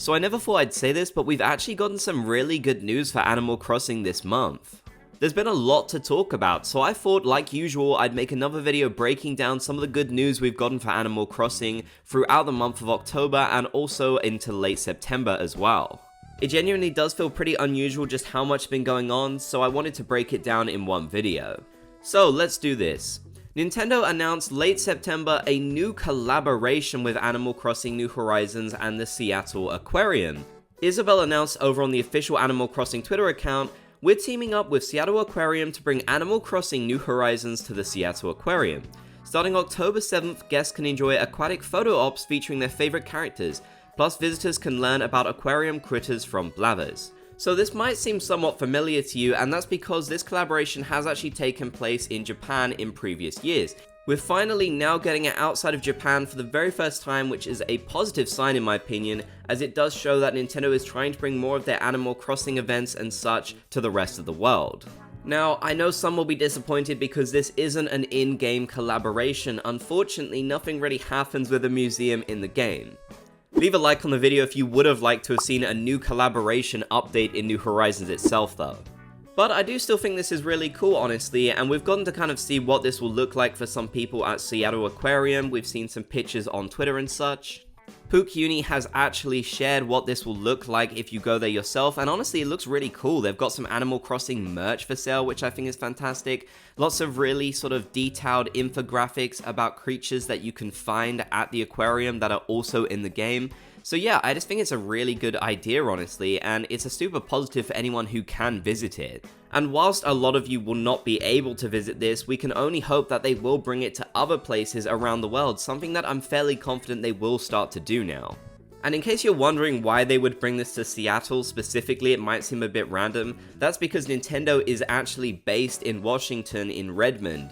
So I never thought I'd say this, but we've actually gotten some really good news for Animal Crossing this month. There's been a lot to talk about, so I thought, like usual, I'd make another video breaking down some of the good news we've gotten for Animal Crossing throughout the month of October and also into late September as well. It genuinely does feel pretty unusual just how much has been going on, so I wanted to break it down in one video. So let's do this. Nintendo announced late September a new collaboration with Animal Crossing New Horizons and the Seattle Aquarium. Isabelle announced over on the official Animal Crossing Twitter account, "We're teaming up with Seattle Aquarium to bring Animal Crossing New Horizons to the Seattle Aquarium. Starting October 7th, guests can enjoy aquatic photo ops featuring their favorite characters, plus visitors can learn about aquarium critters from Blathers." So this might seem somewhat familiar to you, and that's because this collaboration has actually taken place in Japan in previous years. We're finally now getting it outside of Japan for the very first time, which is a positive sign in my opinion, as it does show that Nintendo is trying to bring more of their Animal Crossing events and such to the rest of the world. Now, I know some will be disappointed because this isn't an in-game collaboration. Unfortunately, nothing really happens with a museum in the game. Leave a like on the video if you would have liked to have seen a new collaboration update in New Horizons itself though. But I do still think this is really cool, honestly, and we've gotten to kind of see what this will look like for some people at Seattle Aquarium. We've seen some pictures on Twitter and such. Pook Uni has actually shared what this will look like if you go there yourself, and honestly it looks really cool. They've got some Animal Crossing merch for sale, which I think is fantastic. Lots of really sort of detailed infographics about creatures that you can find at the aquarium that are also in the game. So yeah, I just think it's a really good idea, honestly, and it's a super positive for anyone who can visit it. And whilst a lot of you will not be able to visit this, we can only hope that they will bring it to other places around the world, something that I'm fairly confident they will start to do now. And in case you're wondering why they would bring this to Seattle specifically, it might seem a bit random, that's because Nintendo is actually based in Washington in Redmond.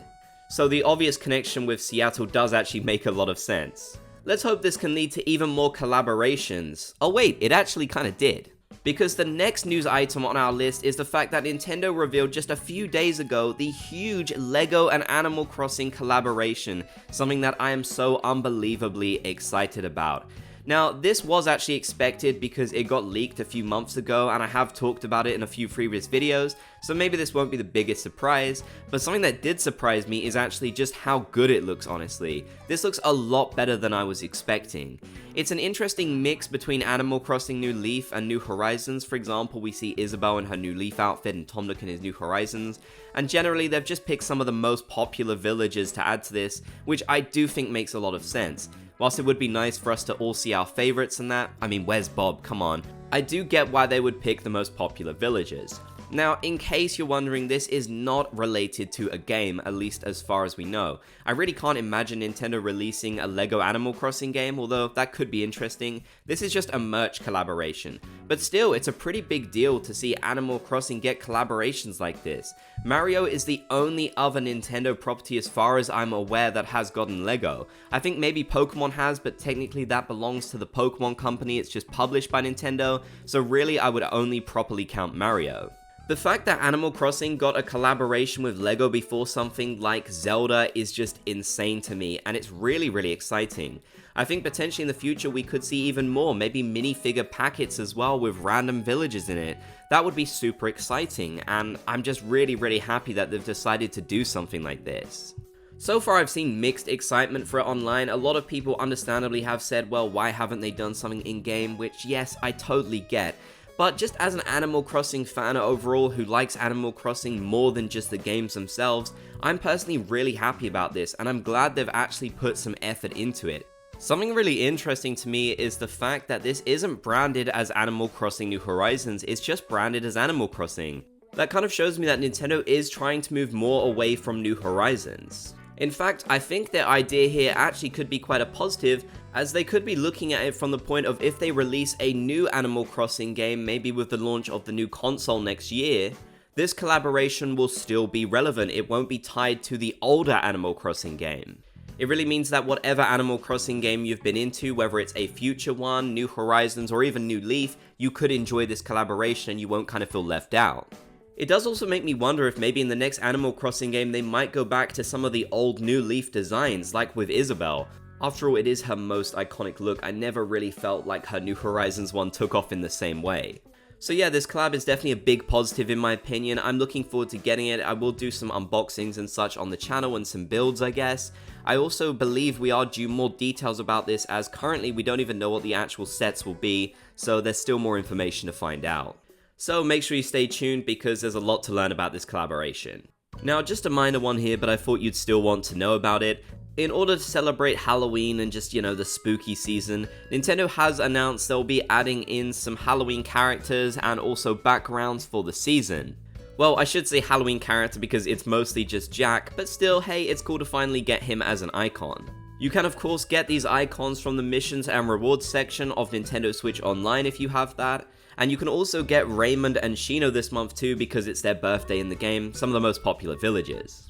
So the obvious connection with Seattle does actually make a lot of sense. Let's hope this can lead to even more collaborations. Oh wait, it actually kinda did. Because the next news item on our list is the fact that Nintendo revealed just a few days ago the huge LEGO and Animal Crossing collaboration, something that I am so unbelievably excited about. Now, this was actually expected because it got leaked a few months ago and I have talked about it in a few previous videos, so maybe this won't be the biggest surprise, but something that did surprise me is actually just how good it looks, honestly. This looks a lot better than I was expecting. It's an interesting mix between Animal Crossing New Leaf and New Horizons. For example, we see Isabelle in her New Leaf outfit and Tom Nook in his New Horizons, and generally they've just picked some of the most popular villages to add to this, which I do think makes a lot of sense. Whilst it would be nice for us to all see our favorites and that, I mean, where's Bob? Come on. I do get why they would pick the most popular villages. Now, in case you're wondering, this is not related to a game, at least as far as we know. I really can't imagine Nintendo releasing a LEGO Animal Crossing game, although that could be interesting. This is just a merch collaboration. But still, it's a pretty big deal to see Animal Crossing get collaborations like this. Mario is the only other Nintendo property as far as I'm aware that has gotten LEGO. I think maybe Pokemon has, but technically that belongs to the Pokemon company, it's just published by Nintendo, so really I would only properly count Mario. The fact that Animal Crossing got a collaboration with LEGO before something like Zelda is just insane to me, and it's really exciting. I think potentially in the future we could see even more, maybe minifigure packets as well with random villages in it. That would be super exciting, and I'm just really happy that they've decided to do something like this. So far I've seen mixed excitement for it online. A lot of people understandably have said, well, why haven't they done something in-game, which yes, I totally get. But just as an Animal Crossing fan overall who likes Animal Crossing more than just the games themselves, I'm personally really happy about this, and I'm glad they've actually put some effort into it. Something really interesting to me is the fact that this isn't branded as Animal Crossing New Horizons, it's just branded as Animal Crossing. That kind of shows me that Nintendo is trying to move more away from New Horizons. In fact, I think their idea here actually could be quite a positive, as they could be looking at it from the point of if they release a new Animal Crossing game, maybe with the launch of the new console next year, this collaboration will still be relevant. It won't be tied to the older Animal Crossing game. It really means that whatever Animal Crossing game you've been into, whether it's a future one, New Horizons, or even New Leaf, you could enjoy this collaboration and you won't kind of feel left out. It does also make me wonder if maybe in the next Animal Crossing game they might go back to some of the old New Leaf designs, like with Isabelle. After all, it is her most iconic look. I never really felt like her New Horizons one took off in the same way. So yeah, this collab is definitely a big positive in my opinion. I'm looking forward to getting it. I will do some unboxings and such on the channel and some builds, I guess. I also believe we are due more details about this, as currently we don't even know what the actual sets will be, so there's still more information to find out. So make sure you stay tuned because there's a lot to learn about this collaboration. Now, just a minor one here, but I thought you'd still want to know about it. In order to celebrate Halloween and just, the spooky season, Nintendo has announced they'll be adding in some Halloween characters and also backgrounds for the season. Well, I should say Halloween character because it's mostly just Jack, but still, hey, it's cool to finally get him as an icon. You can of course get these icons from the missions and rewards section of Nintendo Switch Online if you have that, and you can also get Raymond and Shino this month too because it's their birthday in the game, some of the most popular villages.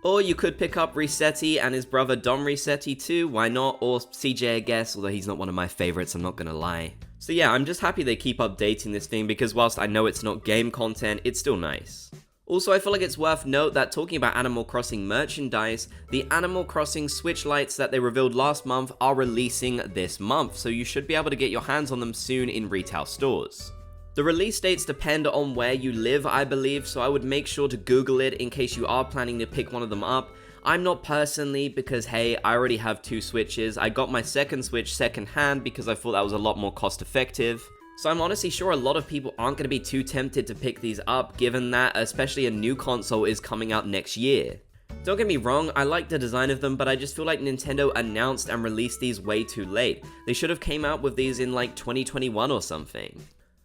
Or you could pick up Resetti and his brother Dom Resetti too, why not, or CJ I guess, although he's not one of my favorites, I'm not gonna lie. So yeah, I'm just happy they keep updating this thing because whilst I know it's not game content, it's still nice. Also, I feel like it's worth note that talking about Animal Crossing merchandise, the Animal Crossing Switch lights that they revealed last month are releasing this month, so you should be able to get your hands on them soon in retail stores. The release dates depend on where you live, I believe, so I would make sure to Google it in case you are planning to pick one of them up. I'm not personally because, hey, I already have 2 Switches. I got my second Switch secondhand because I thought that was a lot more cost effective. So I'm honestly sure a lot of people aren't going to be too tempted to pick these up, given that especially a new console is coming out next year. Don't get me wrong, I like the design of them, but I just feel like Nintendo announced and released these way too late. They should have came out with these in like 2021 or something.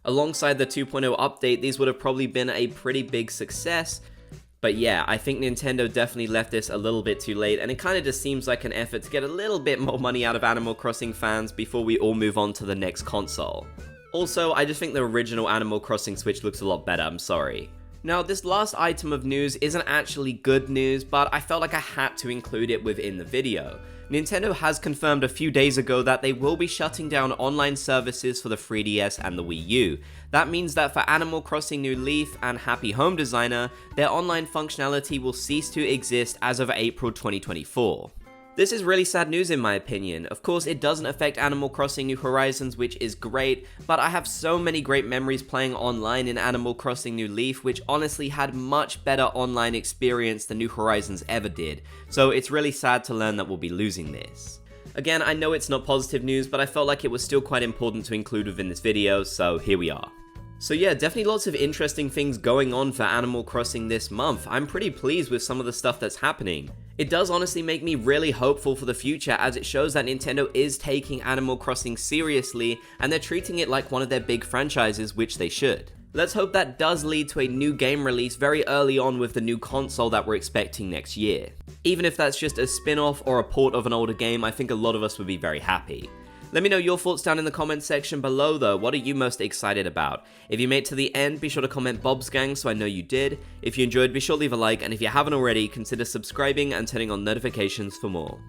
Alongside the 2.0 update, these would have probably been a pretty big success. But yeah, I think Nintendo definitely left this a little bit too late, and it kind of just seems like an effort to get a little bit more money out of Animal Crossing fans before we all move on to the next console. Also, I just think the original Animal Crossing Switch looks a lot better, I'm sorry. Now, this last item of news isn't actually good news, but I felt like I had to include it within the video. Nintendo has confirmed a few days ago that they will be shutting down online services for the 3DS and the Wii U. That means that for Animal Crossing New Leaf and Happy Home Designer, their online functionality will cease to exist as of April 2024. This is really sad news in my opinion. Of course, it doesn't affect Animal Crossing New Horizons, which is great, but I have so many great memories playing online in Animal Crossing New Leaf, which honestly had much better online experience than New Horizons ever did, so it's really sad to learn that we'll be losing this. Again, I know it's not positive news, but I felt like it was still quite important to include within this video, so here we are. So yeah, definitely lots of interesting things going on for Animal Crossing this month. I'm pretty pleased with some of the stuff that's happening. It does honestly make me really hopeful for the future, as it shows that Nintendo is taking Animal Crossing seriously and they're treating it like one of their big franchises, which they should. Let's hope that does lead to a new game release very early on with the new console that we're expecting next year. Even if that's just a spin-off or a port of an older game, I think a lot of us would be very happy. Let me know your thoughts down in the comments section below though. What are you most excited about? If you made it to the end, be sure to comment Bob's Gang so I know you did. If you enjoyed, be sure to leave a like, and if you haven't already, consider subscribing and turning on notifications for more.